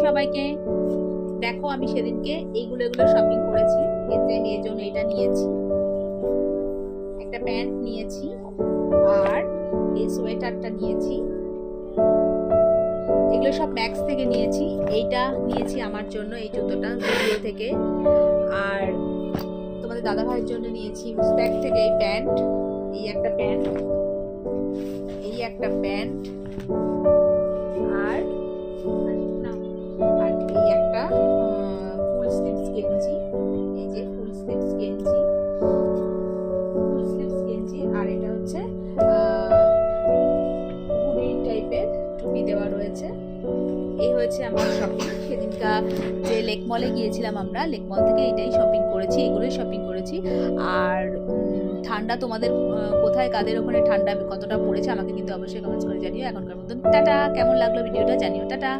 সবাইকে। দেখো আমি সেদিনকে এগুলো শপিং করেছি। এর জন্য এটা নিয়েছি, একটা প্যান্ট নিয়েছি, আর এই সোয়েটারটা নিয়েছি। এগুলো সব ম্যাক্স থেকে নিয়েছি। এইটা নিয়েছি আমার জন্য, এই জুতোটা ভিডিও থেকে। আর তোমাদের দাদা ভাইয়ের জন্য নিয়েছি স্প্যাক থেকে এই প্যান্ট, এই একটা প্যান্ট, এই একটা প্যান্ট, আর এই একটা ফুল স্লিভস গেঞ্জি। এই যে ফুল স্লিভস গেঞ্জি, আর এটা হচ্ছে হুডি টাইপের টুপি দেওয়া রয়েছে। এই হয়েছে আমার শপিং। সেদিনকা যে লেক মলে গিয়েছিলাম আমরা, লেক মল থেকে এটাই শপিং করেছি, এগুলোই শপিং করেছি। আর ঠান্ডা তোমাদের কোথায়, কাদের ওখানে ঠান্ডা কতটা পড়েছে আমাকে কিন্তু অবশ্যই কমেন্টস করে জানিও। এখনকার মতন টাটা। কেমন লাগলো ভিডিওটা জানিও। টাটা।